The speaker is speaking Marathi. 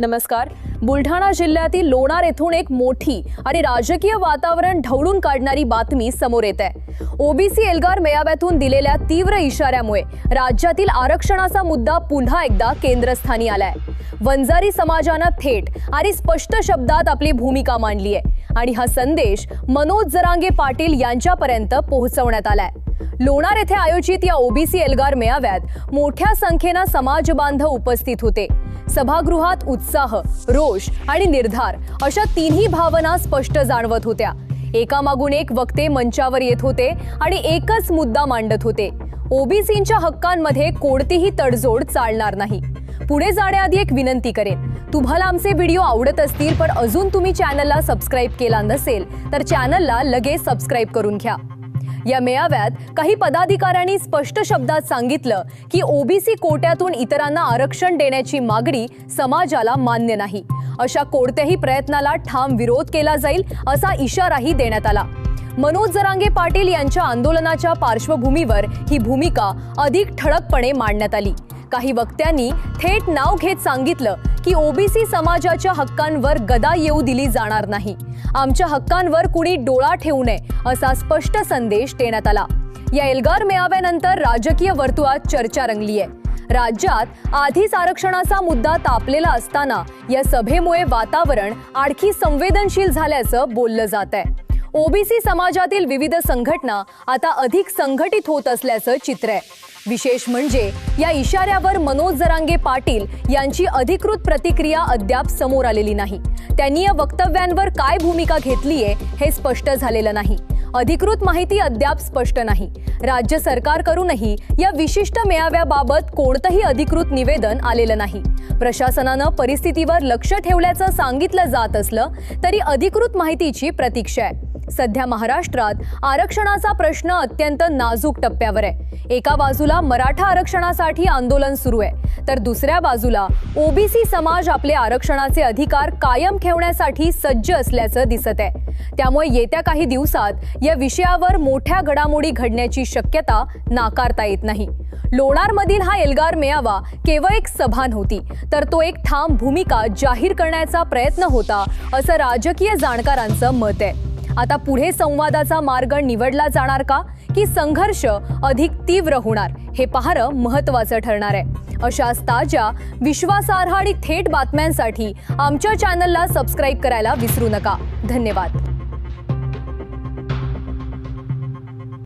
नमस्कार. बुलढाणा जिल्ह्यातील लोणार येथून एक मोठी आणि राजकीय वातावरण ढवळून काढणारी बातमी समोर येत आहे. ओबीसी एल्गार मेळाव्यातून दिलेल्या तीव्र इशाऱ्यामुळे राज्यातील आरक्षणाचा मुद्दा पुन्हा एकदा केंद्रस्थानी आलाय. वंजारी समाजानं थेट आणि स्पष्ट शब्दात आपली भूमिका मांडली आहे आणि हा संदेश मनोज जरांगे पाटील यांच्यापर्यंत पोहोचवण्यात आलाय. लोणार येथे आयोजित या ओबीसी एल्गार मेळाव्यात मोठ्या संख्येने समाज बांधव उपस्थित होते. सभागृहात उत्साह, रोष आणि निर्धार अशा तिन्ही भावना स्पष्ट जाणवत होत्या. एकामागून एक वक्ते मंचावर येत होते आणि एकच मुद्दा मांडत होते. ओबीसींच्या हक्कांमध्ये कोणतीही तडजोड चालणार नाही. पुढे जाण्याआधी एक विनंती करेन, तुम्हाला आमचे व्हिडिओ आवडत असतील पण अजून तुम्ही चॅनलला सबस्क्राइब केला नसेल तर चॅनलला लगेच सबस्क्राइब करून घ्या. या मेळाव्यात काही पदाधिकाऱ्यांनी स्पष्ट शब्दात सांगितलं की ओबीसी कोट्यातून इतरांना आरक्षण देण्याची मागणी समाजाला मान्य नाही. अशा कोणत्याही प्रयत्नाला ठाम विरोध केला जाईल असा इशाराही देण्यात आला. मनोज जरांगे पाटील यांच्या आंदोलनाच्या पार्श्वभूमीवर ही भूमिका अधिक ठळकपणे मांडण्यात आली. काही वक्त्यांनी थेट नाव घेत सांगितलं की ओबीसी समाजाच्या हक्कांवर गदा येऊ दिली जाणार नाही. आमच्या हक्कांवर कुणी डोळा ठेवू नये असा स्पष्ट संदेश देण्यात आला. या एल्गार मेळाव्यानंतर राजकीय वर्तुळात चर्चा रंगली आहे. राज्यात आधीच आरक्षणाचा मुद्दा तापलेला असताना या सभेमुळे वातावरण आणखी संवेदनशील झाल्याचं बोललं जात आहे. ओबीसी समाजातील विविध संघटना आता अधिक संघटित होत असल्याचं चित्र आहे. विशेष म्हणजे या इशाऱ्यावर मनोज जरांगे पाटील यांची अधिकृत प्रतिक्रिया अद्याप समोर आलेली नाही. त्यांनी या वक्तव्यांवर काय भूमिका घेतलीये हे स्पष्ट झालेलं नाही. अधिकृत माहिती अद्याप स्पष्ट नाही. राज्य सरकारकडूनही या विशिष्ट मेळाव्याबाबत कोणतंही अधिकृत निवेदन आलेलं नाही. प्रशासनानं परिस्थितीवर लक्ष ठेवल्याचं सांगितलं जात असलं तरी अधिकृत माहितीची प्रतीक्षा आहे. सध्या महाराष्ट्रात आरक्षणाचा प्रश्न अत्यंत नाजूक टप्प्यावर आहे. एका बाजूला मराठा आरक्षणासाठी आंदोलन सुरू आहे तर दुसऱ्या बाजूला ओबीसी समाज आपले आरक्षणाचे अधिकार कायम ठेवण्यासाठी सज्ज असल्याचं दिसत आहे. त्यामुळे येत्या काही दिवसात या विषयावर मोठ्या घडामोडी घडण्याची शक्यता नाकारता येत नाही. लोणारमधील हा एल्गार मेळावा केवळ एक सभा नव्हती तर तो एक ठाम भूमिका जाहीर करण्याचा प्रयत्न होता असं राजकीय जाणकारांचं मत आहे. आता पुढे संवादाचा मार्ग निवडला जाणार का की संघर्ष अधिक तीव्र होणार हे पाहणं महत्त्वाचं ठरणार आहे. अशाच ताज्या, विश्वासार्ह आणि थेट बातम्यांसाठी आमच्या चॅनलला सबस्क्राइब करायला विसरू नका. धन्यवाद.